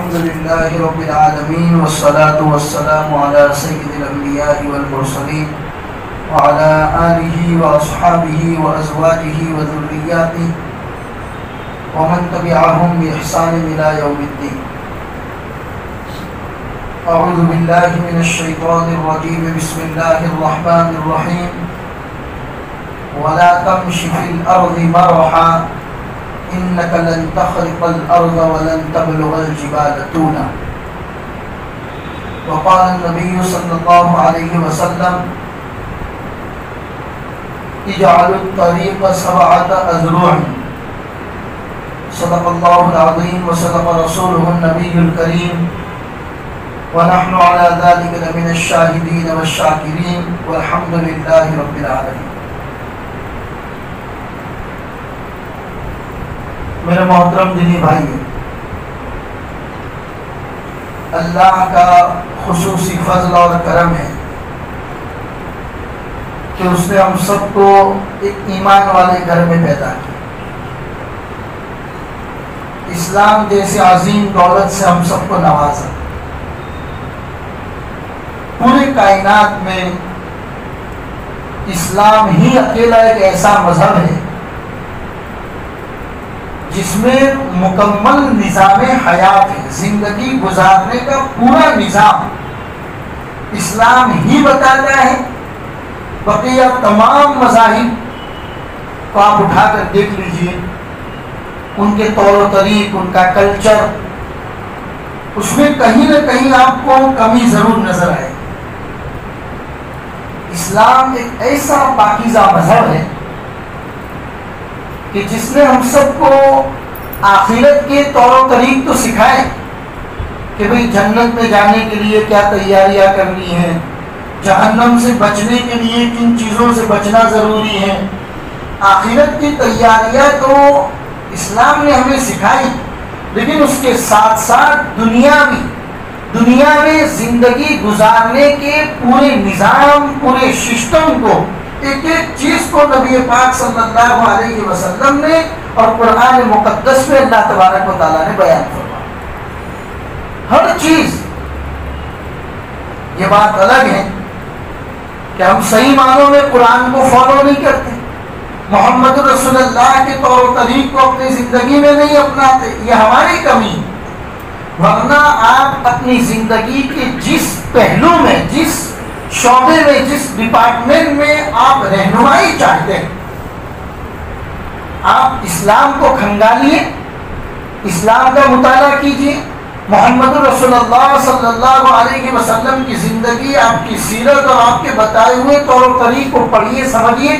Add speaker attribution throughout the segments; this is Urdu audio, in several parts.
Speaker 1: الحمد لله رب العالمين والصلاة والسلام على سيد الأنبياء والمرسلين وعلى آله وأصحابه وأزواجه وذرياته ومن تبعهم بإحسان إلى يوم الدين. أعوذ بالله من الشيطان الرجيم. بسم الله الرحمن الرحيم. ولا تمش في الأرض مرحا إنك لن تخرق الأرض ولن تبلغ الجبال طولا. وقال النبي صلى الله عليه وسلم اجعلوا الطريق 7 أذرع. صدق الله العظيم وصدق رسوله النبي الكريم ونحن على ذلك لمن الشاهدين والشاكرين والحمد لله رب العالمين. میرے محترم دینی بھائی، اللہ کا خصوصی فضل اور کرم ہے کہ اس نے ہم سب کو ایک ایمان والے گھر میں پیدا کیا. اسلام جیسے عظیم دولت سے ہم سب کو نوازا. پورے کائنات میں اسلام ہی اکیلا ایک ایسا مذہب ہے جس میں مکمل نظام حیات ہے. زندگی گزارنے کا پورا نظام اسلام ہی بتاتا ہے. بقیہ تمام مذاہب کو آپ اٹھا کر دیکھ لیجئے، ان کے طور و طریق، ان کا کلچر، اس میں کہیں نہ کہیں آپ کو کمی ضرور نظر آئے. اسلام ایک ایسا پاکیزہ مذہب ہے کہ جس نے ہم سب کو آخرت کے طور و طریق تو سکھائے کہ بھئی جنت میں جانے کے لیے کیا تیاریاں کرنی ہیں، جہنم سے بچنے کے لیے کن چیزوں سے بچنا ضروری ہے. آخرت کی تیاریاں تو اسلام نے ہمیں سکھائی، لیکن اس کے ساتھ ساتھ دنیا میں زندگی گزارنے کے پورے نظام، پورے سسٹم کو، ایک ایک چیز کو نبی پاک صلی اللہ علیہ وسلم نے اور قرآن مقدس میں اللہ تبارک و تعالیٰ نے بیان فرمایا. ہر چیز. یہ بات الگ ہے کہ ہم صحیح معنوں میں قرآن کو فالو نہیں کرتے، محمد رسول اللہ کے طور و طریق کو اپنی زندگی میں نہیں اپناتے. یہ ہماری کمی. ورنہ آپ اپنی زندگی کے جس پہلو میں، جس شعبے میں، جس ڈپارٹمنٹ میں آپ رہنمائی چاہتے ہیں، آپ اسلام کو کھنگالیے، اسلام کا مطالعہ کیجیے، محمد رسول اللہ صلی اللہ علیہ وسلم کی زندگی، آپ کی سیرت اور آپ کے بتائے ہوئے طور و طریق کو پڑھیے، سمجھیے.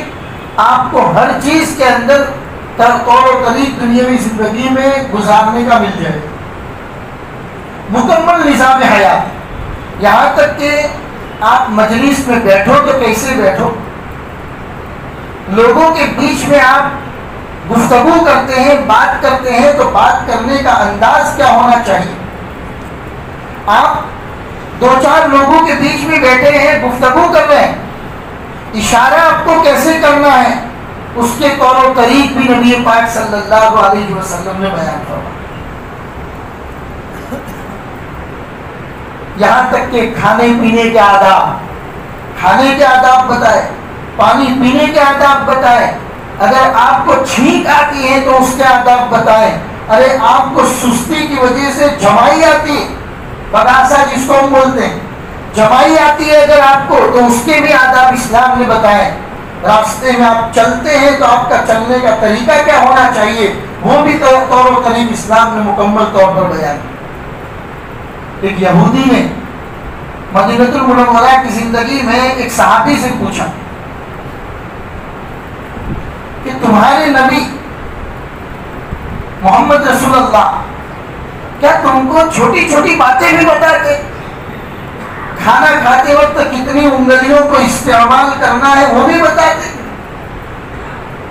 Speaker 1: آپ کو ہر چیز کے اندر طور و طریق دنیاوی زندگی میں گزارنے کا مل جائے. مکمل نظام حیات. یہاں تک کہ آپ مجلس میں بیٹھو تو کیسے بیٹھو، لوگوں کے بیچ میں آپ گفتگو کرتے ہیں، بات کرتے ہیں تو بات کرنے کا انداز کیا ہونا چاہیے. آپ 2-4 لوگوں کے بیچ میں بیٹھے ہیں، گفتگو کر رہے ہیں، اشارہ آپ کو کیسے کرنا ہے، اس کے طور و طریق بھی نبی پاک صلی اللہ علیہ وسلم نے بیان فرمایا. یہاں تک کہ کھانے پینے کے آداب بتائے، پانی پینے کے آداب بتائے. اگر آپ کو چھینک آتی ہے تو اس کے آداب بتائے. ارے آپ کو سستی کی وجہ سے جمائی آتی ہے، بگاسا جس کو ہم بولتے ہیں، جمائی آتی ہے اگر آپ کو، تو اس کے بھی آداب اسلام نے بتائے. راستے میں آپ چلتے ہیں تو آپ کا چلنے کا طریقہ کیا ہونا چاہیے، وہ بھی طور و طریق اسلام نے مکمل طور پر بیان کیا. ایک یہودی نے مدینہ المنورہ کی زندگی میں ایک صحابی سے پوچھا کہ تمہارے نبی محمد رسول اللہ کیا تم کو چھوٹی چھوٹی باتیں بھی بتاتے، کھانا کھاتے وقت کتنی انگلیوں کو استعمال کرنا ہے وہ بھی بتاتے،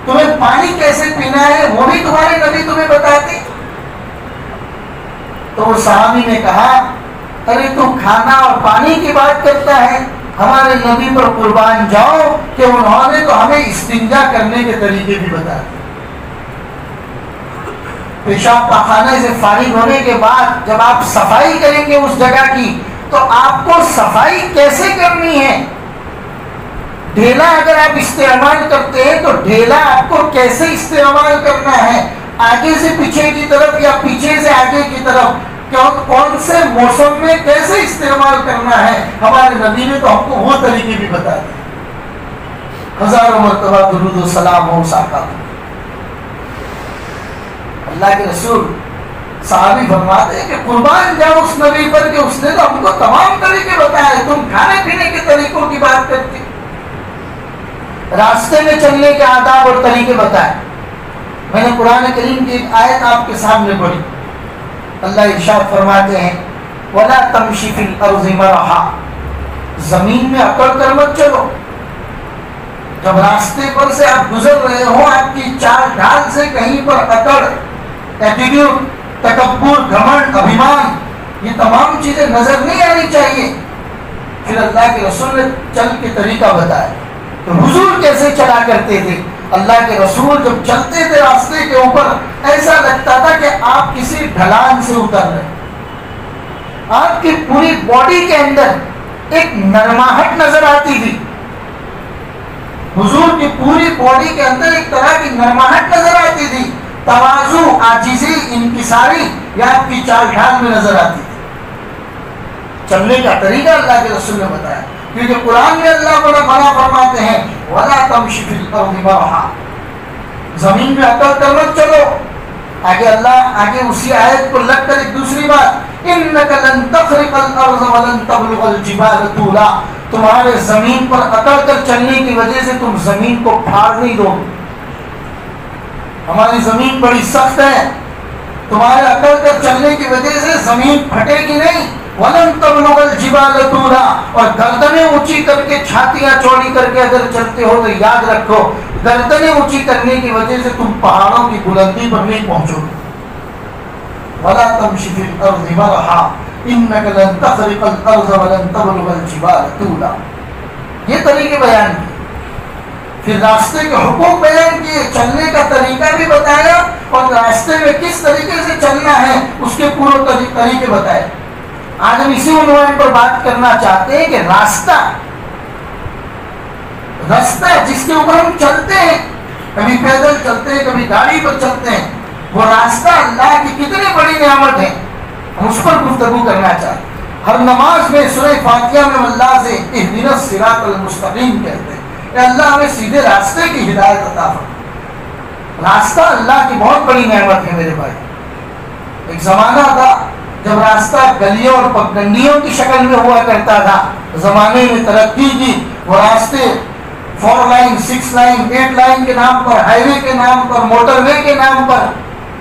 Speaker 1: تمہیں پانی کیسے پینا ہے وہ بھی تمہارے نبی تمہیں بتاتے. تو وہ صحابی نے کہا ارے تو کھانا اور پانی کی بات کرتا ہے، ہمارے نبی پر قربان جاؤ کہ انہوں نے تو ہمیں استنجا کرنے کے طریقے بھی بتا دیے. پیشاب پاخانے سے فارغ ہونے کے بعد جب آپ صفائی کریں گے اس جگہ کی تو آپ کو صفائی کیسے کرنی ہے؟ ڈھیلا اگر آپ استعمال کرتے ہیں تو ڈھیلا آپ کو کیسے استعمال کرنا ہے؟ آگے سے پیچھے کی طرف یا پیچھے سے آگے کی طرف؟ کون سے موسم میں کیسے استعمال کرنا ہے؟ ہمارے نبی نے تو ہم کو وہ طریقے بھی بتا دیے. ہزاروں مرتبہ درود و سلام ہو ساقا. اللہ کے رسول صحابی فرماتے ہیں کہ قربان جاؤ اس نبی پر کہ اس نے تو ہم کو تمام طریقے بتائے، تم کھانے پینے کے طریقوں کی بات کرتے، راستے میں چلنے کے آداب اور طریقے بتائے. میں نے قرآن کریم کی ایک آیت آپ کے سامنے پڑھی. اللہ ارشاد فرماتے ہیں وَلَا تَمْشِ فِي الْأَرْضِ مَرَحًا، زمین میں اکڑ کر مت چلو. جب راستے پر سے آپ گزر رہے ہو، آپ کی چال ڈھال سے کہیں پر اکڑ، ایٹیٹیوڈ، تکبر، گھمنڈ، ابھیمان، یہ تمام چیزیں نظر نہیں آنی چاہیے. پھر اللہ کے رسول نے چل کے طریقہ بتایا. تو حضور کیسے چلا کرتے تھے؟ اللہ کے رسول جب چلتے تھے راستے کے اوپر ایسا لگتا تھا کہ آپ کسی ڈھلان سے اتر رہے. آپ کی پوری باڈی کے اندر ایک نرماہٹ نظر آتی تھی. حضور کی پوری باڈی کے اندر ایک طرح کی نرماہٹ نظر آتی تھی. تواضع، عاجزی، انکساری یہ آپ کی چال ڈھال میں نظر آتی تھی. چلنے کا طریقہ اللہ کے رسول نے بتایا، کیونکہ قرآن میں اللہ بڑا منع فرماتے ہیں وَلَا تَمْشِ فِي الْأَرْضِ مَرَحًا، زمین میں اکڑ کر مت چلو. آگے اللہ اسی آیت کو لگ کر ایک دوسری بات إِنَّكَ لَن تَخْرِقَ الْأَرْضَ وَلَن تَبْلُغَ الْجِبَالَ طُولًا، تمہارے زمین پر اکڑ کر چلنے کی وجہ سے تم زمین کو پھاڑ نہیں دو. ہماری زمین بڑی سخت ہے، تمہارے اکڑ کر چلنے کی وجہ سے زمین پھٹے گی نہیں. وَلَن تَبْلُغَ الْجِبَالَ طُولًا، اور گردنیں اونچی کر کے، چھاتیاں چوڑی کر کے اگر چلتے ہو تو یاد رکھو گردنیں اونچی کرنے کی وجہ سے تم پہاڑوں کی بلندی پر نہیں پہنچو گے. وَلَا تَمْشِ فِي الْأَرْضِ مَرَحًا إِنَّكَ لَن تَخْرِقَ الْأَرْضَ وَلَن تَبْلُغَ الْجِبَالَ طُولًا. یہ طریقے بیان کیے. پھر راستے کے حقوق بیان کیے، چلنے کا طریقہ بھی بتایا اور راستے میں کس طریقے سے چلنا ہے اس کے پورے طریقے بتائے. آج ہم اسی عنوان پر بات کرنا چاہتے ہیں کہ راستہ جس کے اوپر ہم چلتے ہیں، کبھی پیدل چلتے ہیں، کبھی گاڑی پر چلتے ہیں، وہ راستہ اللہ کی کتنی بڑی نعمت ہے، ہم اس پر گفتگو کرنا چاہتے ہیں. ہر نماز میں سورہ فاتحہ میں اللہ سے اہدنا الصراط المستقیم کہتے ہیں کہ اللہ ہمیں سیدھے راستے کی ہدایت عطا فرما. راستہ اللہ کی بہت بڑی نعمت ہے میرے بھائی. ایک زمانہ تھا جب راستہ گلیوں اور پگڈنڈیوں کی شکل میں ہوا کرتا تھا. زمانے میں ترقی کی، وہ راستے 4 لائن، 6 لائن، 8 لائن کے نام پر، ہائی وے کے نام پر، موٹر وے کے نام پر،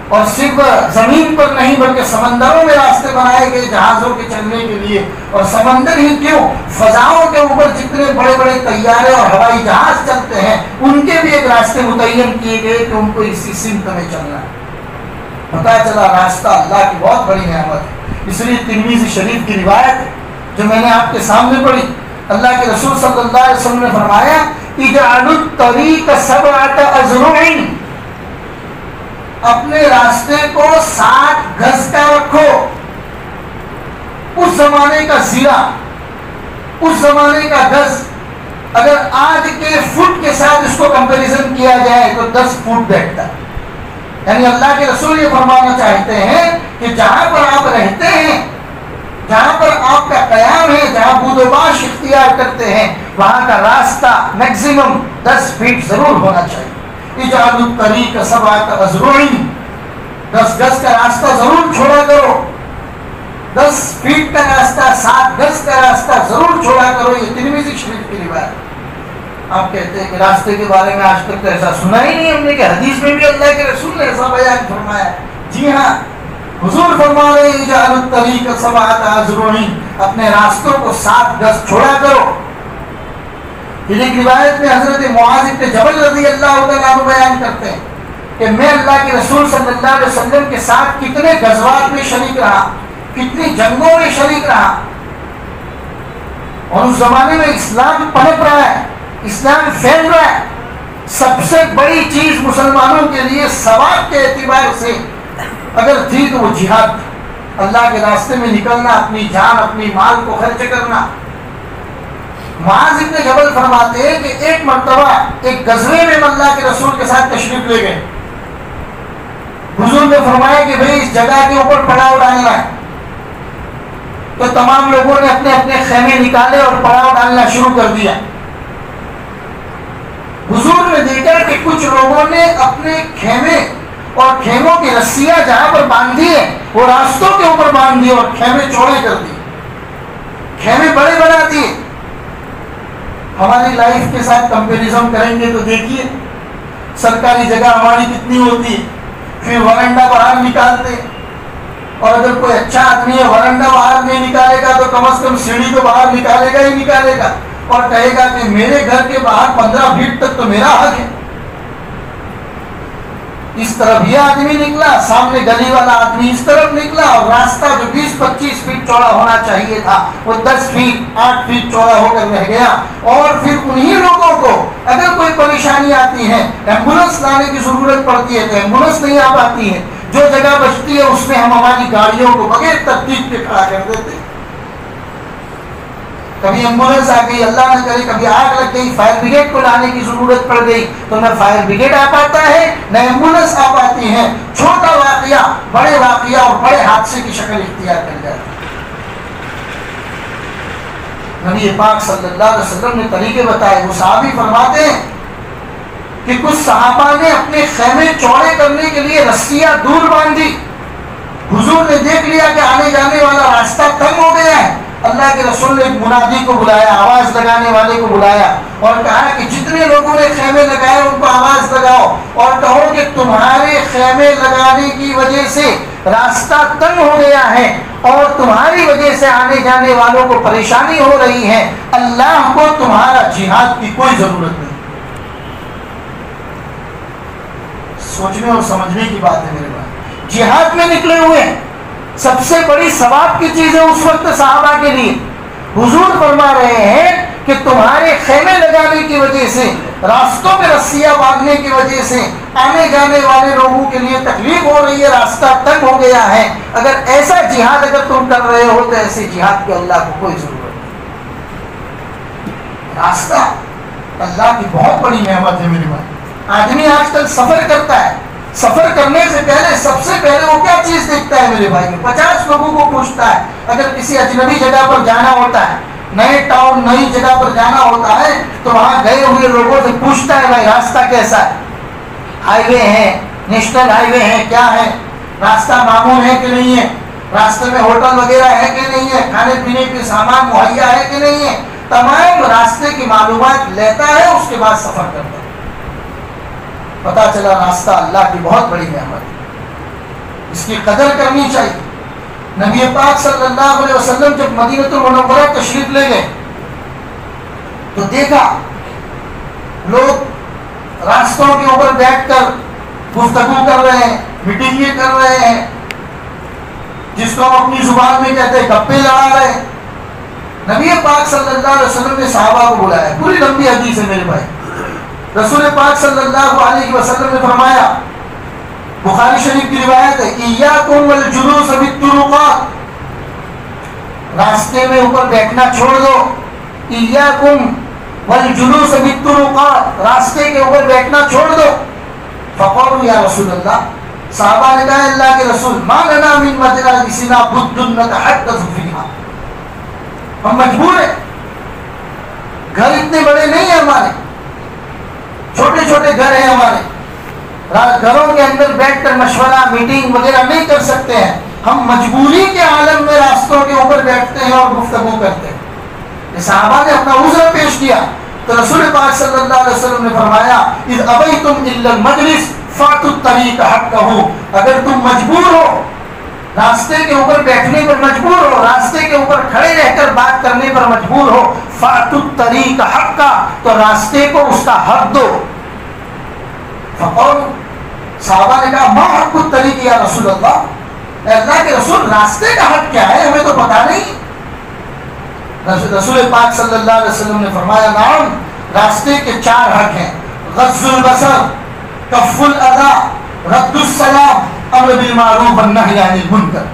Speaker 1: اور صرف زمین پر نہیں بلکہ سمندروں میں راستے بنائے گئے جہازوں کے چلنے کے لیے. اور سمندر ہی کیوں، فضاؤں کے اوپر جتنے بڑے بڑے طیارے اور ہوائی جہاز چلتے ہیں ان کے بھی ایک راستے متعین کیے گئے کہ ان کو اسی سمت میں چلنا ہے. پتا چلا راستہ اللہ کی بہت بڑی نعمت ہے. اس لیے ترمذی شریف کی روایت ہے جو میں نے آپ کے سامنے پڑھی. اللہ کے رسول صلی اللہ علیہ وسلم نے فرمایا اجعلوا الطریق 7 اذرع، اپنے راستے کو 7 گز کا رکھو. اس زمانے کا زیرہ، اس زمانے کا گز اگر آج کے فٹ کے ساتھ اس کو کمپیریزن کیا جائے تو 10 فٹ بیٹھتا ہے. یعنی اللہ کے رسول یہ فرمانا چاہتے ہیں کہ جہاں پر آپ رہتے ہیں، جہاں پر آپ کا قیام ہے، جہاں بود و باش اختیار کرتے ہیں، وہاں کا راستہ میکسیمم 10 فیٹ ضرور ہونا چاہیے. اجعلوا الطریق 7 اذرع، 10 گز کا راستہ ضرور چھوڑا کرو. 10 فیٹ کا راستہ، 7 گز کا راستہ ضرور چھوڑا کرو. یہ ترمذی شریف کی روایت. آپ کہتے ہیں کہ راستے کے بارے میں آج تک تو ایسا سنا ہی نہیں ہم نے کہ حدیث میں بھی اللہ کے رسول نے ایسا بیان فرمایا. جی ہاں، حضور فرما رہے ہیں اجعلوا الطریق 7 اذرع، اپنے راستوں کو 7 گز چھوڑا کرو. پھر ایک روایت میں حضرت معاذ بن جبل رضی اللہ تعالیٰ عنہ بیان کرتے ہیں کہ میں اللہ کے رسول صلی اللہ علیہ وسلم کے ساتھ کتنے غزوات میں شریک رہا، کتنی جنگوں میں شریک رہا. اور اس زمانے میں اسلام پنپ رہا ہے، اسلام پھیل رہا ہے. سب سے بڑی چیز مسلمانوں کے لیے ثواب کے اعتبار سے اگر تھی تو وہ جہاد، اللہ کے راستے میں نکلنا، اپنی جان اپنی مال کو خرچ کرنا۔ معاذ ابن جبل فرماتے ہیں کہ ایک مرتبہ ایک غزوے میں اللہ کے رسول کے ساتھ تشریف لے گئے۔ حضور نے فرمایا کہ بھئی اس جگہ کے اوپر پڑاؤ ڈالنا ہے، تو تمام لوگوں نے اپنے اپنے خیمے نکالے اور پڑاؤ ڈالنا شروع کر دیا۔ حضور نے دیکھا کہ کچھ لوگوں نے اپنے خیمے اور خیموں کی رسیاں جہاں پر باندھی ہیں وہ راستوں کے اوپر باندھ دی اور خیمے چوڑے کر دیے، خیمے بڑے بنا دیے۔ ہماری لائف کے ساتھ کمپیریزن کریں گے تو دیکھیے سرکاری جگہ ہماری کتنی ہوتی ہے، پھر ورنڈا باہر نکالتے، اور اگر کوئی اچھا آدمی ہے ورنڈا باہر نہیں نکالے گا تو کم از کم سیڑھی تو باہر نکالے گا ہی نکالے گا، اور کہے گا کہ میرے گھر کے باہر 15 فٹ تک تو میرا حق ہے۔ اس طرف یہ آدمی نکلا، سامنے گلی والا آدمی اس طرف نکلا، اور راستہ جو 20-25 فٹ چوڑا ہونا چاہیے تھا وہ 10 فٹ 8 فٹ چوڑا ہو کر رہ گیا۔ اور پھر انہی لوگوں کو اگر کوئی پریشانی آتی ہے، ایمبولینس لانے کی ضرورت پڑتی ہے تو ایمبولینس نہیں آ پاتی ہے، جو جگہ بچتی ہے اس میں ہم ہماری گاڑیوں کو بغیر ترتیب کے کھڑا کر دیتے ہیں۔ کبھی ایمبولینس آ گئی، اللہ نہ کرے کبھی آگ لگ گئی، فائر بریگیڈ کو لانے کی ضرورت پڑ گئی تو نہ فائر بریگیڈ آ پاتا ہے نہ ایمبولینس آ پاتی ہے۔ چھوٹا واقعہ بڑے واقعہ اور بڑے حادثے کی شکل اختیار کر جاتا ہے۔ نبی پاک صلی اللہ علیہ وسلم نے طریقے بتائے۔ وہ صحابی فرماتے ہیں کہ کچھ صحابہ نے اپنے خیمے چوڑے کرنے کے لیے رسیاں دور باندھی۔ حضور نے دیکھ لیا کہ آنے جانے والا راستہ تنگ ہو گیا ہے، اللہ کے رسول نے ایک منادی کو بلایا، آواز لگانے والے کو بلایا اور کہا کہ جتنے لوگوں نے خیمے لگائے ان کو آواز لگاؤ اور کہو کہ تمہارے خیمے لگانے کی وجہ سے راستہ تنگ ہو گیا ہے اور تمہاری وجہ سے آنے جانے والوں کو پریشانی ہو رہی ہے، اللہ کو تمہارا جہاد کی کوئی ضرورت نہیں۔ سوچنے اور سمجھنے کی بات ہے میرے بھائی، جہاد میں نکلے ہوئے ہیں، سب سے بڑی ثواب کی چیز ہے اس وقت صحابہ کے لیے۔ حضور فرما رہے ہیں کہ تمہارے خیمے لگانے کی وجہ سے، راستوں میں رسیاں باندھنے کی وجہ سے آنے جانے والے لوگوں کے لیے تکلیف ہو رہی ہے، راستہ تنگ ہو گیا ہے۔ اگر ایسا جہاد اگر تم کر رہے ہو تو ایسے جہاد کی اللہ کو کوئی ضرورت نہیں۔ راستہ اللہ کی بہت بڑی نعمت ہے میرے بھائی۔ آدمی آج کل سفر کرتا ہے، سفر کرنے سے پہلے سب سے پہلے وہ کیا چیز دیکھتا ہے میرے بھائی؟ 50 لوگوں کو پوچھتا ہے۔ اگر کسی اجنبی جگہ پر جانا ہوتا ہے، نئے ٹاؤن نئی جگہ پر جانا ہوتا ہے تو وہاں گئے ہوئے لوگوں سے پوچھتا ہے بھائی راستہ کیسا ہے، ہائی وے ہے، نیشنل ہائی وے ہے، کیا ہے، راستہ معمول ہے کہ نہیں ہے، راستے میں ہوٹل وغیرہ ہے کہ نہیں ہے، کھانے پینے کے سامان مہیا ہے کہ نہیں ہے، تمام راستے کی معلومات لیتا ہے، اس کے بعد سفر کرتا ہے۔ پتا چلا راستہ اللہ کی بہت بڑی نعمت ہے، اس کی قدر کرنی چاہیے۔ نبی پاک صلی اللہ علیہ وسلم جب مدینہ المنورہ تشریف لے گئے تو دیکھا لوگ راستوں کے اوپر بیٹھ کر گفتگو کر رہے ہیں، میٹنگیں کر رہے ہیں، جس کو ہم اپنی زبان میں کہتے ہیں گپے لڑا رہے ہیں۔ نبی پاک صلی اللہ علیہ وسلم نے صحابہ کو بلایا، پوری لمبی حدیث ہے میرے بھائی۔ رسول پاک صلی اللہ علیہ وسلم نے فرمایا، بخاری شریف کی روایت ہے، ایاکم والجلوس بالطرقات، راستے میں اوپر بیٹھنا چھوڑ دو، ایاکم والجلوس بالطرقات، راستے کے اوپر بیٹھنا چھوڑ دو۔ فقالوا یا رسول اللہ، صحابہ نے کہا اللہ کے رسول، ما لنا من مجالسنا بد نتحدث فیہا، ہم مجبور ہیں، گھر اتنے بڑے نہیں ہیں ہمارے، چھوٹے چھوٹے گھر ہیں ہمارے، گھروں کے اندر بیٹھ کر مشورہ میٹنگ وغیرہ نہیں کر سکتے ہیں، ہم مجبوری کے عالم میں راستوں کے اوپر بیٹھتے ہیں اور گفتگو کرتے ہیں۔ صحابہ نے اپنا عذر پیش کیا تو رسول پاک صلی اللہ علیہ وسلم نے فرمایا، اذ ابیتم الا المجلس فاتوا الطریق حقہ، اگر تم مجبور ہو، راستے کے اوپر بیٹھنے پر مجبور ہو، راستے کے اوپر کھڑے رہ کر بات کرنے پر مجبور ہو، فاتوا الطریق حقہ، تو راستے کو اس کا حق دو۔ فقال، صحابہ نے کہا ما حق الطریق یا رسول اللہ، اے اللہ کے رسول راستے کا حق کیا ہے، ہمیں تو پتہ نہیں۔ رسول پاک صلی اللہ علیہ وسلم نے فرمایا، نعم، راستے کے 4 حق ہیں، غض البصر، کف الاذی، رد السلام، امر بالمعروف والنہی عن المنکر.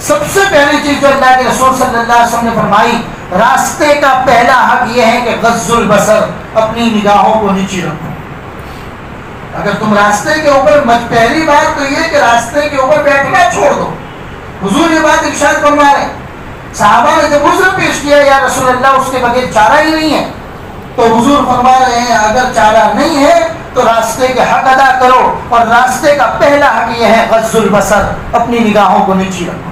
Speaker 1: سب سے پہلی چیز جو اللہ کے رسول صلی اللہ علیہ وسلم نے فرمائی، راستے کا پہلا حق یہ ہے کہ غض البصر، اپنی نگاہوں کو نیچی رکھو. اگر تم راستے کے اوپر پہلی بات تو یہ کہ راستے کے اوپر بیٹھنا چھوڑ دو. حضور یہ بات ارشاد فرما رہے ہیں. صحابہ نے جب عذر پیش کیا یا رسول اللہ اس کے بغیر چارہ ہی نہیں ہے، تو حضور فرما رہے ہیں اگر چارہ نہیں ہے تو راستے کے حق ادا کرو، اور راستے کا پہلا حق یہ ہے غض البصر، اپنی نگاہوں کو نیچی رکھو.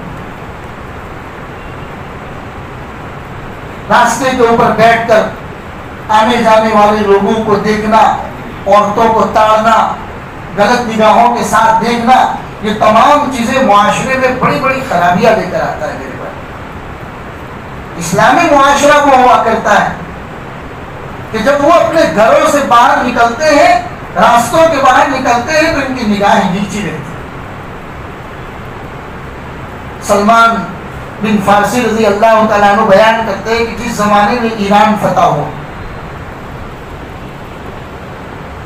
Speaker 1: راستے کے اوپر بیٹھ کر آنے جانے والے لوگوں کو دیکھنا، عورتوں کو تاڑنا، غلط نگاہوں کے ساتھ دیکھنا، یہ تمام چیزیں معاشرے میں بڑی بڑی خرابیاں لے کر آتا ہے. میرے بھائی، اسلامی معاشرہ وہ ہوا کرتا ہے کہ جب وہ اپنے گھروں سے باہر نکلتے ہیں، راستوں کے باہر نکلتے ہیں، تو ان کی نگاہیں نیچی رہتی ہیں. سلمان بن فارسی رضی اللہ تعالیٰ عنہ بیان کرتے ہیں کہ جس زمانے میں ایران فتح ہوا،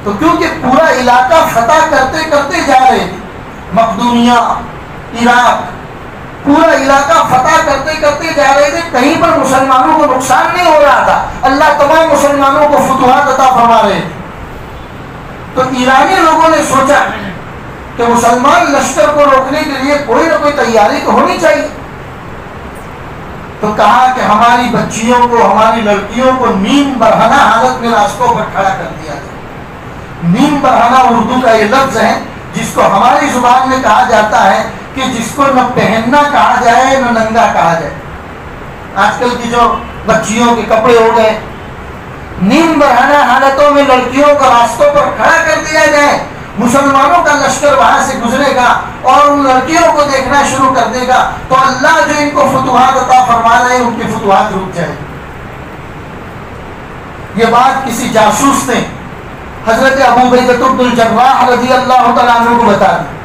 Speaker 1: تو کیونکہ پورا علاقہ فتح کرتے کرتے جا رہے تھے، مقدونیہ، عراق، پورا علاقہ فتح کرتے کرتے جا رہے تھے، کہیں پر مسلمانوں کو نقصان نہیں ہو رہا تھا، اللہ تمام مسلمانوں کو فتوحات عطا فرما رہے تھے. تو ایرانی لوگوں نے سوچا کہ مسلمان لشکر کو روکنے کے لیے کوئی نہ کوئی تیاری تو ہونی چاہیے. تو کہا کہ ہماری بچیوں کو، ہماری لڑکیوں کو نیم برہنہ حالت میں راستوں پر کھڑا کر دیا جائے. نیم برہنہ اردو کا یہ لفظ ہے جس کو ہماری زبان میں کہا جاتا ہے کہ جس کو نہ پہننا کہا جائے نہ ننگا کہا جائے. آج کل کی جو بچیوں کے کپڑے ہو گئے، نیم برہنہ حالتوں میں لڑکیوں کو راستوں پر کھڑا کر دیا جائے، مسلمانوں کا لشکر وہاں سے گزرے گا اور ان لڑکیوں کو دیکھنا شروع کر دے گا، تو اللہ جو ان کو فتوحات عطا فرما رہے ہیں ان کی فتوحات رک جائے. یہ بات کسی جاسوس نے حضرت ابو عبیدہ بن الجراح رضی اللہ تعالیٰ عنہ کو بتا دی.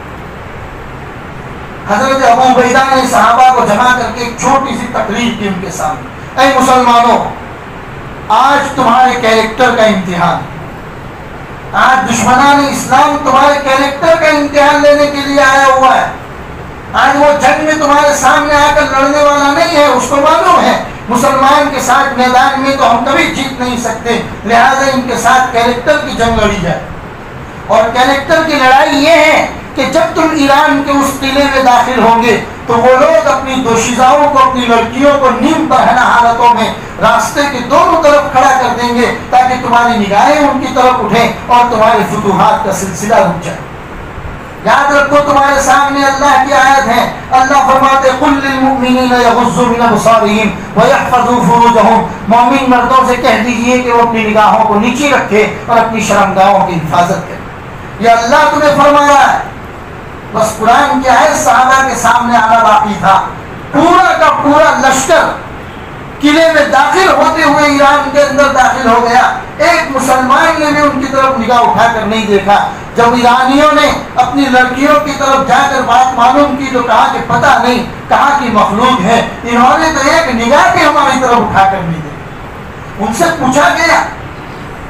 Speaker 1: حضرت ابو عبیدہ نے صحابہ کو جمع کر کے ایک چھوٹی سی تقریر کی ان کے سامنے. اے مسلمانوں، آج تمہارے کیریکٹر کا امتحان، آج دشمنان اسلام تمہارے کیریکٹر کا امتحان لینے کے لیے آیا ہوا ہے. آج وہ جنگ میں تمہارے سامنے آ کر لڑنے والا نہیں ہے، اس کو معلوم ہے مسلمان کے ساتھ میدان میں تو ہم کبھی جیت نہیں سکتے، لہذا ان کے ساتھ کیریکٹر کی جنگ لڑی جائے. اور کیریکٹر کی لڑائی یہ ہے کہ جب تم ایران کے اس قلعے میں داخل ہوں گے تو وہ لوگ اپنی دوشیزاؤں کو، اپنی لڑکیوں کو نیم برہنہ حالتوں میں راستے کے دونوں طرف کھڑا کر دیں گے تاکہ تمہاری نگاہیں ان کی طرف اٹھیں اور تمہاری فتوحات کا سلسلہ رک جائے. یاد رکھو تمہارے سامنے اللہ کی آیت ہے. اللہ فرماتے قل للمؤمنین یغضوا من ابصارہم ویحفظوا فروجہم، مومن مردوں سے کہہ دیجئے کہ وہ اپنی نگاہوں کو نیچی رکھے اور اپنی شرمگاہوں کی حفاظت کرے. یہ اللہ تمہیں فرمایا ہے. بس قرآن کی آیت صحابہ کے سامنے آنا باقی تھا. پورا کا پورا لشکر قلعے میں داخل ہوتے ہوئے ایران کے اندر داخل ہو گیا. ایک مسلمان نے بھی ان کی طرف نگاہ اٹھا کر نہیں دیکھا. جب ایرانیوں نے اپنی لڑکیوں کی طرف جا کر بات معلوم کی تو کہا کہ پتہ نہیں کہاں کی مخلوق ہے، انہوں نے تو ایک نگاہ بھی ہماری طرف اٹھا کر نہیں دیکھی. ان سے پوچھا گیا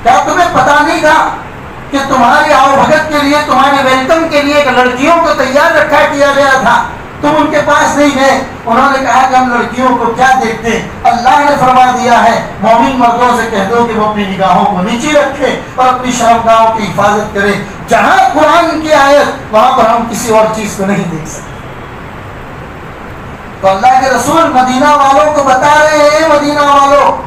Speaker 1: کیا تمہیں پتہ نہیں تھا کہ تمہاری آؤ بھگت کے لیے، تمہارے ویلکم کے لیے لڑکیوں کو تیار رکھا کیا گیا تھا، تم ان کے پاس نہیں گئے؟ انہوں نے کہا کہ ہم لڑکیوں کو کیا دیکھتے. اللہ نے فرما دیا ہے مومن مردوں سے کہہ دو کہ وہ اپنی نگاہوں کو نیچے رکھے اور اپنی شرمگاہوں کی حفاظت کرے. جہاں قرآن کی آیت وہاں پر ہم کسی اور چیز کو نہیں دیکھ سکتے. تو اللہ کے رسول مدینہ والوں کو بتا رہے ہیں، مدینہ والوں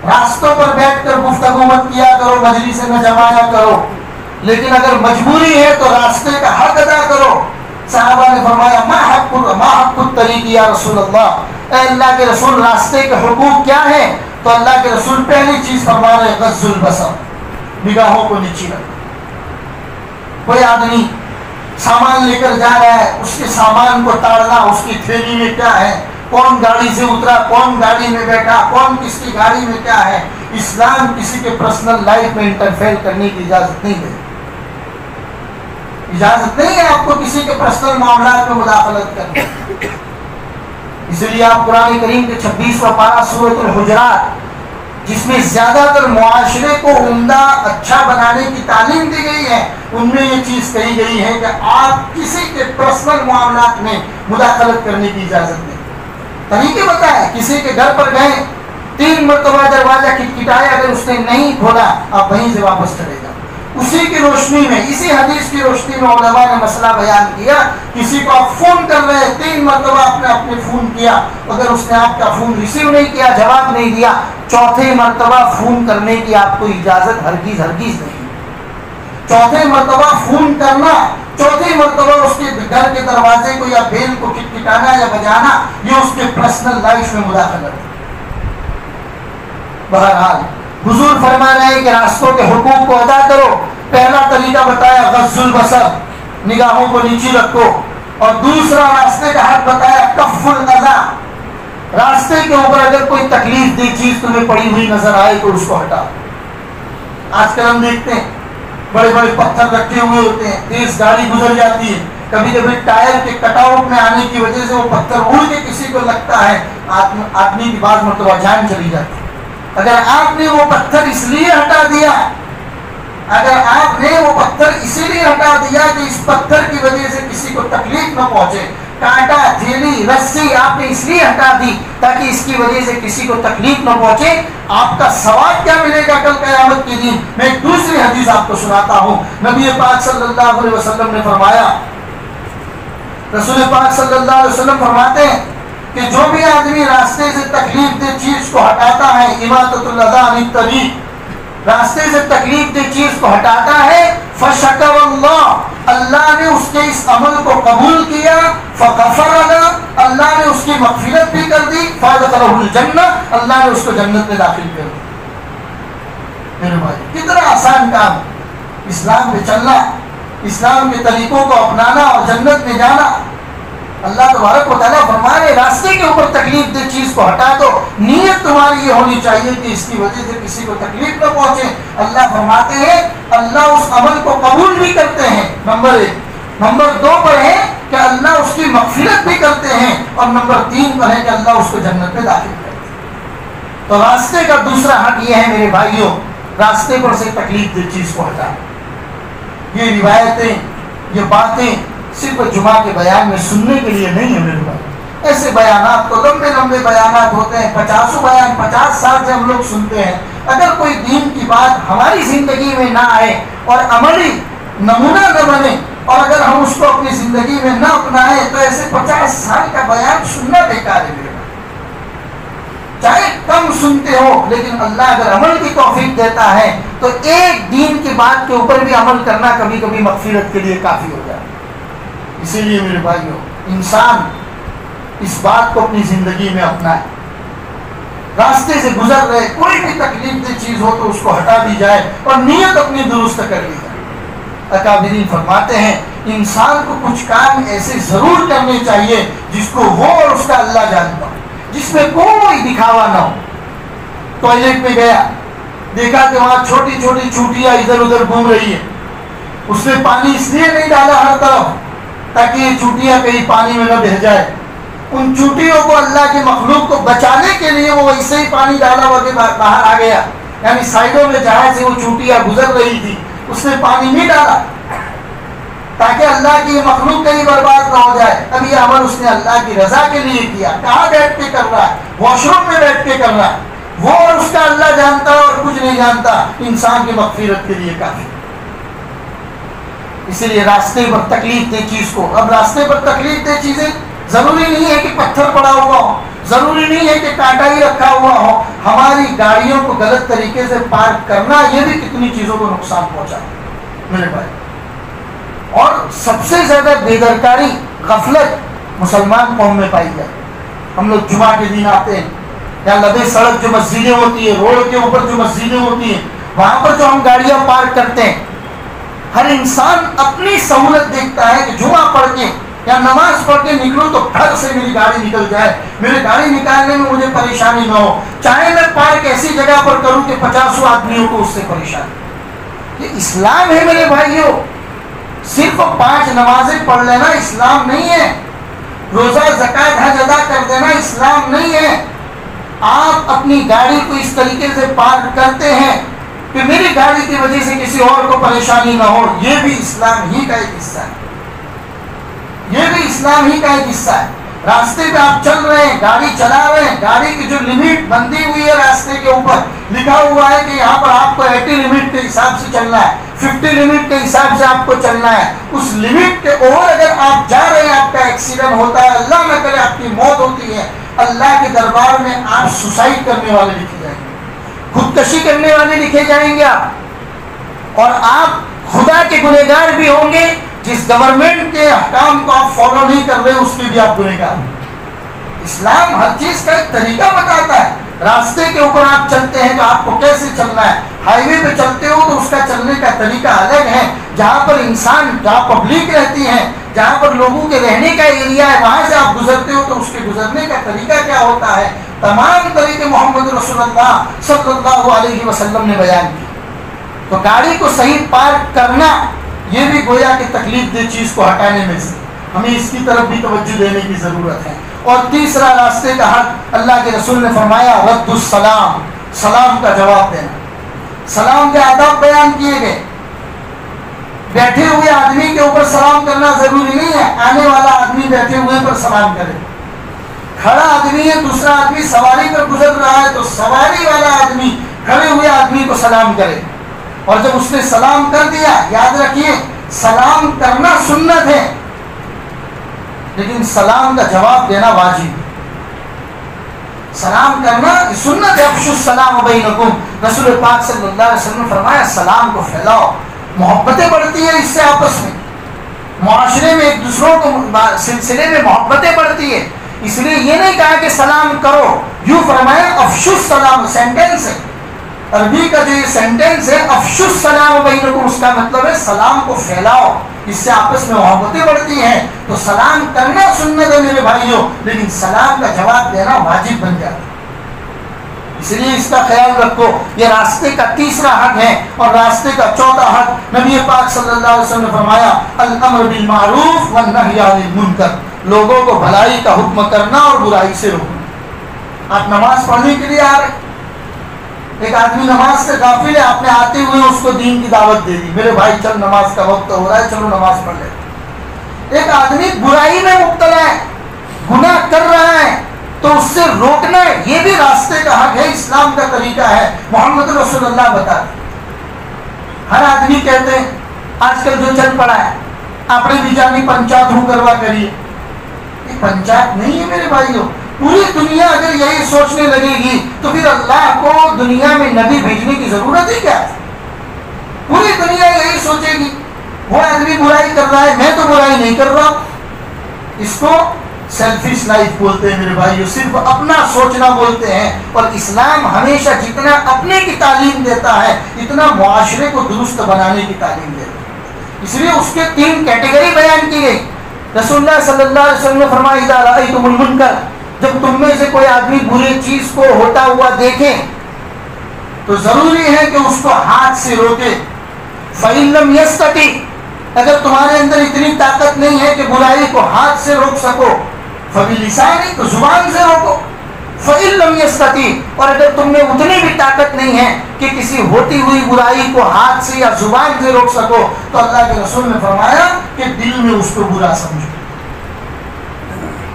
Speaker 1: راستوں پر بیٹھ کر گفتگو مت کیا کرو، مجلس میں جمایا کرو، لیکن اگر مجبوری ہے تو راستے کا حق ادا کرو. صحابہ نے فرمایا ما حق الطریق یا رسول اللہ، اے اللہ کے رسول راستے کے حقوق کیا ہیں؟ تو اللہ کے رسول پہلی چیز فرما رہے غض البصر، نگاہوں کو نیچی رکھو. کوئی آدمی سامان لے کر جا رہا ہے، اس کے سامان کو تاڑنا، اس کی تھیلی میں کیا ہے، کون گاڑی سے اترا، کون گاڑی میں بیٹھا، کون کس کی گاڑی میں کیا ہے. اسلام کسی کے پرسنل لائف میں انٹرفیئر کرنے کی اجازت نہیں ہے. اجازت نہیں ہے آپ کو کسی کے پرسنل معاملات میں مداخلت کرنے. اس لیے آپ قرآن کریم کے 26واں پارہ سورۃ الحجرات، جس میں زیادہ تر معاشرے کو عمدہ اچھا بنانے کی تعلیم دی گئی ہے، ان میں یہ چیز کہی گئی ہے کہ آپ کسی کے پرسنل معاملات میں مداخلت کرنے کی اجازت نہیں. طریقے بتایا، کسی کے گھر پر گئے، 3 مرتبہ دروازہ کھٹکھٹایا، اگر اس نے نہیں کھولا آپ وہیں سے واپس چلے جاؤ. اسی کی روشنی میں، اسی حدیث کی روشنی میں علماء نے مسئلہ بیان کیا. کسی کو آپ فون کر رہے ہیں، 3 مرتبہ آپ نے اپنے فون کیا، اگر اس نے آپ کا فون ریسیو نہیں کیا، جواب نہیں دیا، 4تھے مرتبہ فون کرنے کی آپ کو اجازت ہرگز نہیں. 4تھے مرتبہ فون کرنا، 4تھی مرتبہ اس کے گھر کے دروازے کو یا بیل کو کھٹکھٹانا یا بجانا، یہ اس کے پرسنل لائف میں مداخلت ہے. بہرحال حضور فرما رہے ہیں کہ راستوں کے حقوق کو ادا کرو. پہلا طریقہ بتایا غض البصر، نگاہوں کو نیچی رکھو. اور دوسرا راستے کا حق بتایا کف الاذی، راستے کے اوپر اگر کوئی تکلیف دہ چیز تمہیں پڑی ہوئی نظر آئے تو اس کو ہٹاؤ. آج کل ہم دیکھتے ہیں بڑے بڑے پتھر رکھے ہوئے ہوتے ہیں، تیز گاڑی گزر جاتی ہے، کبھی کبھی ٹائر کے کٹ آؤٹ میں آنے کی وجہ سے وہ پتھر اڑ کے کسی کو لگتا ہے، آدمی کی بعض مرتبہ جان چلی جاتی ہے. اگر آپ نے وہ پتھر اس لیے ہٹا دیا، اگر آپ نے وہ پتھر اسی لیے ہٹا دیا کہ اس پتھر کی وجہ سے کسی کو تکلیف نہ پہنچے، کانٹا، تھیلی، رسی آپ نے اس لیے ہٹا دی تاکہ اس کی وجہ سے کسی کو تکلیف نہ پہنچے، آپ کا ثواب کیا ملے گا کل قیامت کے دن؟ میں ایک دوسری حدیث آپ کو سناتا ہوں. نبی پاک صلی اللہ علیہ وسلم نے فرمایا، رسول پاک صلی اللہ علیہ وسلم فرماتے ہیں کہ جو بھی آدمی راستے سے تکلیف دہ چیز کو ہٹاتا ہے، اماطۃ الاذی عن الطریق، راستے سے تکلیف دہ چیز کو ہٹاتا ہے، فشکر اللہ نے اس کے اس عمل کو قبول کیا، فغفر له، اللہ نے اس کی مغفرت بھی کر دی، فادخلہ الجنہ، اللہ نے اس کو جنت میں داخل کر دیا. میرے بھائی کتنا آسان کام، اسلام پہ چلنا، اسلام کے طریقوں کو اپنانا اور جنت میں جانا. اللہ تبارک و تعالیٰ فرما رہے راستے کے اوپر تکلیف دہ چیز کو ہٹا دو، نیت تمہاری یہ ہونی چاہیے کہ اس کی وجہ سے کسی کو تکلیف نہ پہنچے. اللہ فرماتے ہیں اللہ اس عمل کو قبول بھی کرتے ہیں، نمبر 1. نمبر 2 پر ہے کہ اللہ اس کی مغفرت بھی کرتے ہیں، اور نمبر 3 پر ہے کہ اللہ اس کو جنت میں داخل کرتے ہیں. تو راستے کا دوسرا حق یہ ہے میرے بھائیوں، راستے پر سے تکلیف دہ چیز کو ہٹا. یہ روایتیں، یہ باتیں صرف جمعہ کے بیان میں سننے کے لیے نہیں ہے میرے بھائی. ایسے بیانات تو لمبے لمبے بیانات ہوتے ہیں، 50 بیان 50 سال سے ہم لوگ سنتے ہیں. اگر کوئی دین کی بات ہماری زندگی میں نہ آئے اور عملی نمونہ نہ بنے، اور اگر ہم اس کو اپنی زندگی میں نہ اپنائیں، تو ایسے 50 سال کا بیان سننا بیکار ہے میرے بھائی. چاہے کم سنتے ہو، لیکن اللہ اگر عمل کی توفیق دیتا ہے تو ایک دین کی بات کے اوپر بھی عمل کرنا کبھی کبھی مغفرت کے لیے کافی ہو جائے. اسی لیے میرے بھائیوں انسان اس بات کو اپنی زندگی میں اپنائے، راستے سے گزر رہے کوئی بھی تکلیف دہ چیز ہو تو اس کو ہٹا دی جائے اور نیت اپنی درست کر لی جائے. اکابرین فرماتے ہیں انسان کو کچھ کام ایسے ضرور کرنے چاہیے جس کو وہ اور اس کا اللہ جانتا ہو، جس میں کوئی دکھاوا نہ ہو. ٹوائلٹ میں گیا، دیکھا کہ وہاں چھوٹی چھوٹی چونٹیاں ادھر ادھر گھوم رہی ہیں، اس نے پانی اس لیے نہیں ڈالا ہر طرف تاکہ یہ چونٹیاں کہیں پانی میں نہ بہہ جائے. ان چونٹیوں کو اللہ کی مخلوق کو بچانے کے لیے وہ ویسے ہی پانی ڈالا ہوا کے باہر آ گیا، یعنی سائڈوں میں جہاں سے وہ چونٹیاں گزر رہی تھی اس نے پانی نہیں ڈالا تاکہ اللہ کی مخلوق کہیں برباد نہ ہو جائے. اب یہ عمل اس نے اللہ کی رضا کے لیے کیا. کہاں بیٹھ کے کر رہا ہے؟ واش روم میں بیٹھ کے کر رہا ہے. وہ اور اس کا اللہ جانتا ہے اور کچھ نہیں جانتا. انسان کی مغفرت کے لیے کافی. اسی لیے راستے پر تکلیف دہ چیز کو، اب راستے پر تکلیف دہ چیزیں ضروری نہیں ہے کہ پتھر پڑا ہوا ہو، ضروری نہیں ہے کہ کانٹا ہی رکھا ہوا ہو. ہماری گاڑیوں کو غلط طریقے سے پارک کرنا یہ بھی کتنی چیزوں کو نقصان پہنچا میرے بھائی. اور سب سے زیادہ بےدرکاری، غفلت مسلمان قوم میں پائی جائے. ہم لوگ جمعہ کے دن آتے ہیں، یا لبے سڑک جو مسجدیں ہوتی ہیں، روڈ کے اوپر جو مسجدیں ہوتی ہیں، وہاں پر جو ہم گاڑیاں پارک کرتے ہیں، ہر انسان اپنی سہولت دیکھتا ہے کہ جمعہ پڑھ کے یا نماز پڑھ کے نکلوں تو گھر سے میری گاڑی نکل جائے، میری گاڑی نکالنے میں مجھے پریشانی نہ ہو، چاہے میں پارک ایسی جگہ پر کروں کہ 50 آدمیوں کو اس سے پریشانی. یہ اسلام ہے میرے بھائیوں. صرف 5 نمازیں پڑھ لینا اسلام نہیں ہے، روزہ زکوٰۃ حج ادا کر دینا اسلام نہیں ہے. آپ اپنی گاڑی کو اس طریقے سے پارک کرتے ہیں کہ میری گاڑی کی وجہ سے کسی اور کو پریشانی نہ ہو. یہ بھی اسلام ہی کا ایک حصہ ہے. یہ بھی اسلام ہی کا ایک حصہ ہے. راستے پہ آپ چل رہے ہیں, گاڑی چلا رہے ہیں, گاڑی کی جو لمٹ بندی ہوئی ہے راستے کے اوپر لکھا ہوا ہے کہ یہاں پر آپ کو 80 لمٹ کے حساب سے چلنا ہے, 50 لمٹ کے حساب سے آپ کو چلنا ہے. اس لمٹ کے اوپر اگر آپ جا رہے ہیں, آپ کا ایکسیڈنٹ ہوتا ہے, اللہ نہ کرے آپ کی موت ہوتی ہے, اللہ کے دربار میں آپ سوسائڈ کرنے والے لکھے جائیں گے, خودکشی کرنے والے لکھے جائیں گے آپ, اور آپ خدا کے گنہگار بھی ہوں گے. جس گورنمنٹ کے احکام کو آپ فالو نہیں کر رہے اس کے بھی آپ گنہگار ہیں. اسلام ہر چیز کا ایک طریقہ بتاتا ہے. راستے کے اوپر آپ چلتے ہیں تو آپ کو کیسے چلنا ہے. ہائی وے پہ چلتے ہو تو اس کا چلنے کا طریقہ الگ ہے. جہاں پر انسان, جہاں پبلک رہتی ہے, جہاں پر لوگوں کے رہنے کا ایریا ہے, وہاں سے آپ گزرتے ہو تو اس کے گزرنے کا طریقہ کیا ہوتا ہے. تمام طریقے محمد رسول اللہ صلی اللہ علیہ وسلم نے بیان کیے. تو گاڑی کو صحیح پارک کرنا یہ بھی گویا کہ تکلیف دہ چیز کو ہٹانے میں سے ہمیں اس کی طرف بھی توجہ دینے کی ضرورت ہے. اور تیسرا راستے کا حق اللہ کے رسول نے فرمایا رد السلام, سلام کا جواب دینا. سلام کے آداب بیان کیے گئے. بیٹھے ہوئے آدمی کے اوپر سلام کرنا ضروری نہیں ہے, آنے والا آدمی بیٹھے ہوئے پر سلام کرے. کھڑا آدمی ہے, دوسرا آدمی سواری پر گزر رہا ہے تو سواری والا آدمی کھڑے ہوئے آدمی کو سلام کرے. اور جب اس نے سلام کر دیا, یاد رکھیے سلام کرنا سنت ہے لیکن سلام کا جواب دینا واجب ہے. سلام کرنا سنت ہے. افشوا السلام بینکم, رسول پاک صلی اللہ علیہ وسلم نے فرمایا سلام کو پھیلاؤ. محبتیں بڑھتی ہیں اس سے, آپس میں معاشرے میں ایک دوسروں کو سلسلے میں محبتیں بڑھتی ہے. اس لیے یہ نہیں کہا کہ سلام کرو, یوں فرمایا افشوا السلام. سینٹینس ہے عربی کا, جو یہ سینٹینس ہے افشوا السلام بینکم, اس کا مطلب ہے سلام کو پھیلاؤ. اس سے آپس میں محبتیں بڑھتی ہیں. تو سلام کرنا سنت ہے میرے بھائیوں, لیکن سلام کا جواب دینا واجب بن جاتا ہے. اس لیے اس کا خیال رکھو. یہ راستے کا تیسرا حق ہے. اور راستے کا چوتھا حق نبی پاک صلی اللہ علیہ وسلم نے فرمایا الامر بالمعروف والنہی عن المنکر, لوگوں کو بھلائی کا حکم کرنا اور برائی سے روکنا. آپ نماز پڑھنے کے لیے آ رہے, ایک آدمی نماز سے غافل ہے, آپ نے آتے ہوئے اس کو دین کی دعوت دے دی, میرے بھائی چل نماز کا وقت ہو رہا ہے, چلو نماز پڑھ لے. ایک آدمی برائی میں مبتلا ہے, گناہ کر رہا ہے, تو اس سے روکنا ہے. یہ بھی راستے کا حق ہے, اسلام کا طریقہ ہے. محمد رسول اللہ بتاتے. ہر آدمی کہتے ہیں آج کل جو چل پڑا ہے اپنے بھی جانی پنچایت ہوں کروا کریے. یہ پنچایت نہیں ہے میرے بھائیوں. پوری دنیا اگر یہی سوچنے لگے گی تو پھر اللہ کو دنیا میں نبی بھیجنے کی ضرورت ہی کیا ہے. پوری دنیا یہی سوچے گی وہ آدمی برائی کر رہا ہے, میں تو برائی نہیں کر رہا. اس کو سیلفش لائف بولتے ہیں میرے بھائیو, صرف اپنا سوچنا بولتے ہیں. اور اسلام ہمیشہ جتنا اپنے کی تعلیم دیتا ہے اتنا معاشرے کو درست بنانے کی تعلیم دیتا ہے. اس لیے اس کے 3 کیٹیگری بیان کی گئی. رسول اللہ صلی اللہ علیہ وسلم نے فرمایا اذا رأیتم المنکر, جب تم میں سے کوئی آدمی بری چیز کو ہوتا ہوا دیکھے تو ضروری ہے کہ اس کو ہاتھ سے روکے. فَإِن لَمْ يَسْتَطِعْ, اگر تمہارے اندر اتنی طاقت نہیں ہے کہ برائی کو ہاتھ سے روک سکو, فَبِلِسَانِهِ, تو زبان سے روکو. فَإِن لَمْ يَسْتَطِعْ, اور اگر تم میں اتنی بھی طاقت نہیں ہے کہ کسی ہوتی ہوئی برائی کو ہاتھ سے یا زبان سے روک سکو, تو اللہ کے رسول نے فرمایا کہ دل میں اس کو برا سمجھو.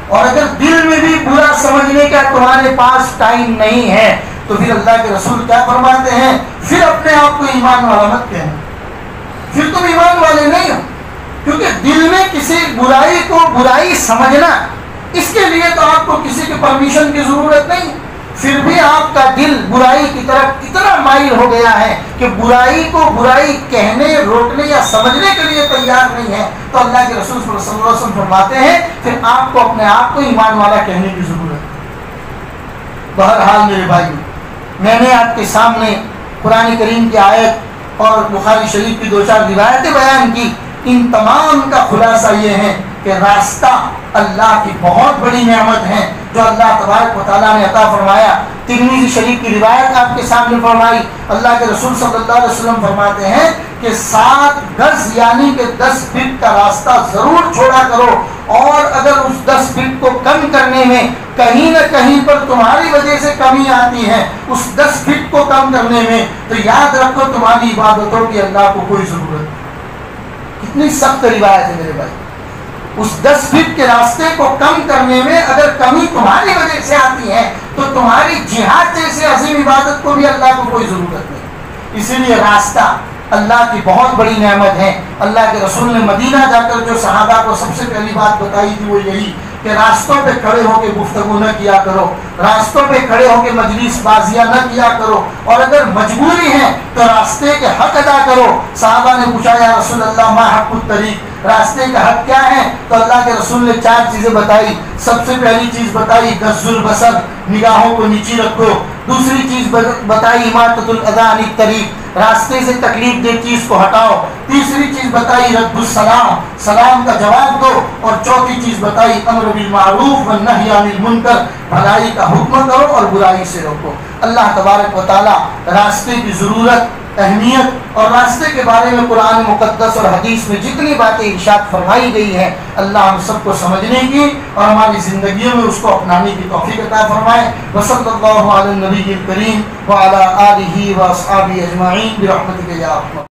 Speaker 1: اور اگر دل میں بھی برا سمجھنے کا تمہارے پاس ٹائم نہیں ہے تو پھر اللہ کے رسول کیا فرماتے ہیں, پھر اپنے آپ کو ایمان والا مت کہنا, پھر تم ایمان والے نہیں ہو. کیونکہ دل میں کسی برائی کو برائی سمجھنا, اس کے لیے تو آپ کو کسی کی پرمیشن کی ضرورت نہیں. پھر بھی آپ کا دل برائی کی طرف اتنا مائل ہو گیا ہے کہ برائی کو برائی کہنے, روکنے یا سمجھنے کے لیے تیار نہیں ہے, تو اللہ کے رسول صلی اللہ علیہ وسلم فرماتے ہیں پھر آپ کو اپنے آپ کو ایمان والا کہنے کی ضرورت ہے. بہرحال میرے بھائی, میں نے آپ کے سامنے قرآن کریم کی آیت اور بخاری شریف کی 2-4 روایتیں بیان کی. ان تمام کا خلاصہ یہ ہے کہ راستہ اللہ کی بہت بڑی نعمت ہے جو اللہ تبارک و تعالیٰ نے عطا فرمایا. ترمذی شریف کی روایت آپ کے سامنے فرمائی. اللہ کے رسول صلی اللہ علیہ وسلم فرماتے ہیں کہ 7 گز یعنی کہ 10 فٹ کا راستہ ضرور چھوڑا کرو، اور اگر اس 10 فٹ کو کم کرنے میں کہیں نہ کہیں پر تمہاری وجہ سے کمی آتی ہے اس 10 فٹ کو کم کرنے میں، تو یاد رکھو تمہاری عبادتوں کی اللہ کو کوئی ضرورت نہیں۔ کتنی سخت روایت ہے میرے بھائی، اس 10 فٹ کے راستے کو کم کرنے میں اگر کمی تمہاری وجہ سے آتی ہے تو تمہاری جہاد جیسے عظیم عبادت کو بھی اللہ کو کوئی ضرورت نہیں۔ اسی لیے راستہ اللہ کی بہت بڑی نعمت ہے۔ اللہ کے رسول نے مدینہ جا کر جو صحابہ کو سب سے پہلی بات بتائی تھی وہ یہی کہ راستوں پہ کھڑے ہو کے گفتگو نہ کیا کرو، راستوں پہ کھڑے ہو کے مجلس بازیاں نہ کیا کرو، اور اگر مجبوری ہے تو راستے کے حق ادا کرو۔ صحابہ نے پوچھا یا رسول اللہ ما حق الطریق، راستے کا حق کیا ہے؟ تو اللہ کے رسول نے 4 چیزیں بتائی۔ سب سے پہلی چیز بتائی غض البصر، نگاہوں کو نیچی رکھو۔ دوسری چیز بتائی اماطۃ الاذی عن الطریق، راستے سے تکلیف دہ چیز کو ہٹاؤ۔ تیسری چیز بتائی رد السلام، سلام کا جواب دو۔ اور چوتھی چیز بتائی امر بالمعروف والنہی عن المنکر، بھلائی کا حکم کرو اور برائی سے روکو۔ اللہ تبارک و تعالی راستے کی ضرورت، اہمیت اور راستے کے بارے میں قرآن مقدس اور حدیث میں جتنی باتیں ارشاد فرمائی گئی ہیں اللہ ہم سب کو سمجھنے کی اور ہماری زندگیوں میں اس کو اپنانے کی توفیق عطا فرمائے۔ وصلی اللہ علی النبی الکریم وعلی آلہ واصحابہ اجمعین برحمتک یا ارحم